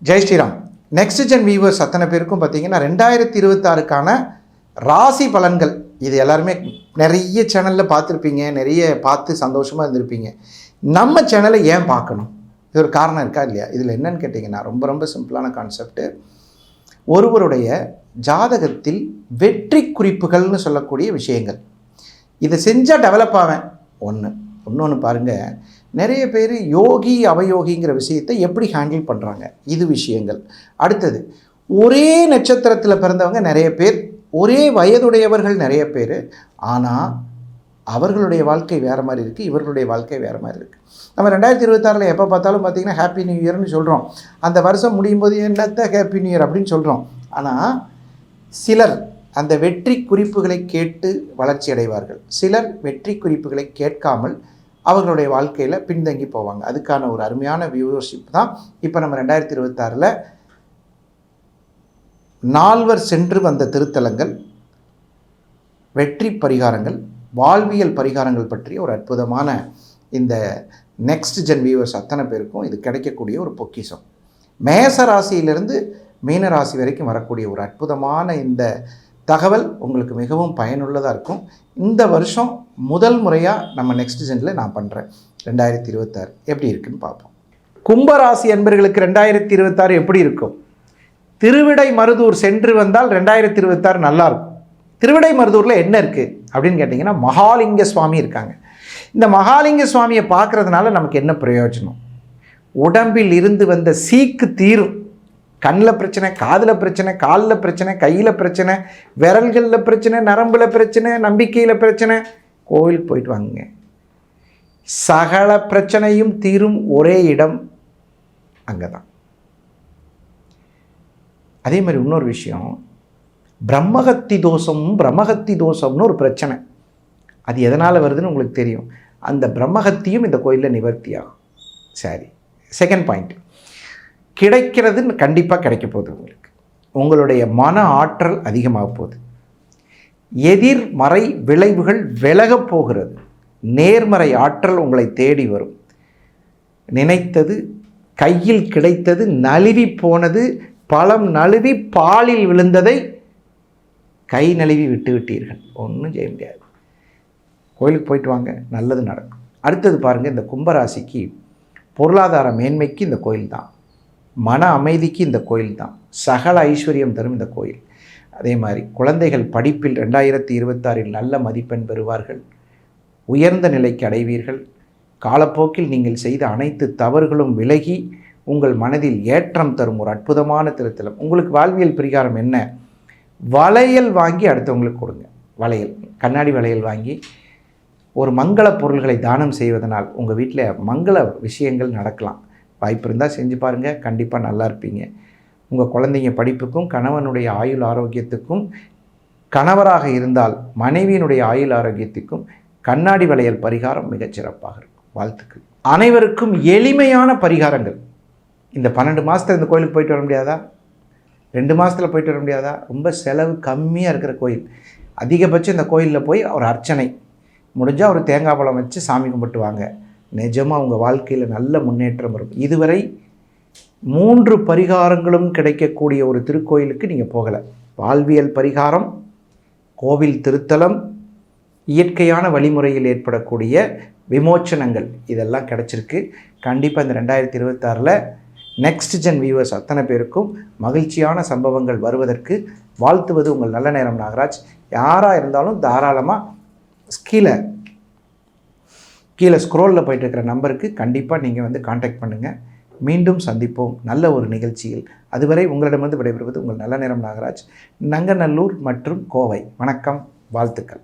Jai Shriram. Next gen viewers அத்தனை பேருக்கும் பார்த்தீங்கன்னா 2026க்கான ராசி பலன்கள் இது எல்லாருமே நிறைய சேனலில் பார்த்துருப்பீங்க, நிறைய பார்த்து சந்தோஷமாக இருந்திருப்பீங்க. நம்ம சேனலை ஏன் பார்க்கணும்? இது ஒரு காரணம் இருக்கா இல்லையா? இதில் என்னன்னு கேட்டிங்கன்னா ரொம்ப ரொம்ப சிம்பிளான கான்செப்ட்டு. ஒருவருடைய ஜாதகத்தில் வெற்றி குறிப்புகள்னு சொல்லக்கூடிய விஷயங்கள், இதை செஞ்சால் டெவலப் ஆவேன் இன்னொன்று பாருங்கள், நிறைய பேர் யோகி அவயோகிங்கிற விஷயத்தை எப்படி ஹேண்டில் பண்ணுறாங்க, இது விஷயங்கள். அடுத்தது, ஒரே நட்சத்திரத்தில் பிறந்தவங்க நிறைய பேர், ஒரே வயதுடையவர்கள் நிறைய பேர், ஆனால் அவர்களுடைய வாழ்க்கை வேறு மாதிரி இருக்குது, இவர்களுடைய வாழ்க்கை வேறு மாதிரி இருக்குது. நம்ம 2026 எப்போ பார்த்தாலும் பார்த்திங்கன்னா ஹாப்பி நியூ இயர்னு சொல்கிறோம். அந்த வருஷம் முடியும் போது என்னத்த ஹாப்பி நியூ இயர் அப்படின்னு சொல்கிறோம். ஆனால் சிலர் அந்த வெற்றி குறிப்புகளை கேட்டு வளர்ச்சி அடைவார்கள், சிலர் வெற்றி குறிப்புகளை கேட்காமல் அவர்களுடைய வாழ்க்கையில் பின்தங்கி போவாங்க. அதுக்கான ஒரு அருமையான வியூவர்ஷிப் தான் இப்போ நம்ம 2026 நால்வர் சென்று வந்த திருத்தலங்கள், வெற்றி பரிகாரங்கள், வாழ்வியல் பரிகாரங்கள் பற்றிய ஒரு அற்புதமான இந்த நெக்ஸ்ட் ஜென் வியூவர்ஸ் அத்தனை பேருக்கும் இது கிடைக்கக்கூடிய ஒரு பொக்கிஷம். மேச ராசியிலிருந்து மீன ராசி வரைக்கும் வரக்கூடிய ஒரு அற்புதமான இந்த தகவல் உங்களுக்கு மிகவும் பயனுள்ளதாக இருக்கும். இந்த வருஷம் முதல் முறையாக நம்ம நெக்ஸ்ட் ஜெனில் நான் பண்ணுறேன். 2026 எப்படி இருக்குன்னு பார்ப்போம். கும்பராசி அன்பர்களுக்கு 2026 எப்படி இருக்கும்? திருவிடை மருதூர் சென்று வந்தால் 2026 நல்லாயிருக்கும். திருவிடை மருதூரில் என்ன இருக்குது அப்படின்னு கேட்டிங்கன்னா மகாலிங்க சுவாமி இருக்காங்க. இந்த மகாலிங்க சுவாமியை பார்க்குறதுனால நமக்கு என்ன பிரயோஜனம்? உடம்பில் இருந்து வந்த சீக்கு தீரும். கண்ணில் பிரச்சனை, காதில் பிரச்சனை, காலில் பிரச்சனை, கையில் பிரச்சனை, விரல்களில் பிரச்சனை, நரம்பில் பிரச்சனை, நம்பிக்கையில் பிரச்சனை, கோயிலுக்கு போயிட்டு வாங்குங்க, சகல பிரச்சனையும் தீரும் ஒரே இடம் அங்கே தான். அதே மாதிரி இன்னொரு விஷயம், பிரம்மஹத்தி தோஷம்னு ஒரு பிரச்சனை. அது எதனால் வருதுன்னு உங்களுக்கு தெரியும். அந்த பிரம்மஹத்தியும் இந்த கோயிலில் நிவர்த்தி ஆகும். சரி, செகண்ட் பாயிண்ட், கிடைக்கிறதுன்னு கண்டிப்பாக கிடைக்க போகுது. உங்களுடைய மன ஆற்றல் அதிகமாக போகுது. எதிர்மறை விளைவுகள் விலகப் போகிறது. நேர்மறை ஆற்றல் உங்களை தேடி வரும். நினைத்தது கையில் கிடைத்தது நழுவி போனது, பழம் நழுவி பாலில் விழுந்ததை கை நழுவி விட்டு விட்டீர்கள், ஒன்றும் செய்ய முடியாது. கோயிலுக்கு போயிட்டு வாங்க, நல்லது நடக்கும். அடுத்தது பாருங்கள், இந்த கும்பராசிக்கு பொருளாதார மேன்மைக்கு இந்த கோயில் தான், மன அமைதிக்கு இந்த கோயில் தான், சகல ஐஸ்வர்யம் தரும் இந்த கோயில். அதே மாதிரி குழந்தைகள் படிப்பில் 2026 நல்ல மதிப்பெண் பெறுவார்கள், உயர்ந்த நிலைக்கு அடைவீர்கள். காலப்போக்கில் நீங்கள் செய்த அனைத்து தவறுகளும் விலகி உங்கள் மனதில் ஏற்றம் தரும் ஒரு அற்புதமான திருத்தலம். உங்களுக்கு வாழ்வியல் பரிகாரம் என்ன? வளையல் வாங்கி அடுத்தவங்களுக்கு கொடுங்க. வளையல், கண்ணாடி வளையல் வாங்கி ஒரு மங்கள பொருள்களை தானம் செய்வதனால் உங்கள் வீட்டில் மங்கள விஷயங்கள் நடக்கலாம். வாய்ப்பு இருந்தால் செஞ்சு பாருங்கள், கண்டிப்பாக நல்லா இருப்பீங்க. உங்கள் குழந்தைங்க படிப்புக்கும், கணவனுடைய ஆயுள் ஆரோக்கியத்துக்கும், கணவராக இருந்தால் மனைவியினுடைய ஆயுள் ஆரோக்கியத்துக்கும் கண்ணாடி வளையல் பரிகாரம் மிகச்சிறப்பாக இருக்கும். வாழ்த்துக்கள். அனைவருக்கும் எளிமையான பரிகாரங்கள். இந்த 12 மாதத்தில் இந்த கோயிலுக்கு போயிட்டு வர முடியாதா? 2 மாதத்தில் போயிட்டு வர முடியாதா? ரொம்ப செலவு கம்மியாக இருக்கிற கோயில். அதிகபட்சம் இந்த கோயிலில் போய் ஒரு அர்ச்சனை முடிஞ்சால் ஒரு தேங்காய் பழம் வச்சு சாமி கும்பிட்டு வாங்க. நிஜமாக உங்கள் வாழ்க்கையில் நல்ல முன்னேற்றம் வரும். இதுவரை 3 பரிகாரங்களும் கிடைக்கக்கூடிய ஒரு திருக்கோயிலுக்கு நீங்கள் போகலை. வாழ்வியல் பரிகாரம், கோவில் திருத்தலம், இயற்கையான வழிமுறையில் ஏற்படக்கூடிய விமோச்சனங்கள், இதெல்லாம் கிடச்சிருக்கு. கண்டிப்பாக இந்த 2026 நெக்ஸ்ட் ஜென் வியூவர்ஸ் அத்தனை பேருக்கும் மகிழ்ச்சியான சம்பவங்கள் வருவதற்கு வாழ்த்துவது உங்கள் நல்ல நேரம் நாகராஜ். யாராக இருந்தாலும் தாராளமாக கீழே ஸ்க்ரோலில் போய்ட்டு இருக்கிற நம்பருக்கு கண்டிப்பாக நீங்கள் காண்டாக்ட் பண்ணுங்கள். மீண்டும் சந்திப்போம் நல்ல ஒரு நிகழ்ச்சியில். அதுவரை உங்களிடமிருந்து விடைபெறுவது உங்கள் நல்ல நேரம் நாகராஜ், நங்கநல்லூர் மற்றும் கோவை. வணக்கம், வாழ்த்துக்கள்.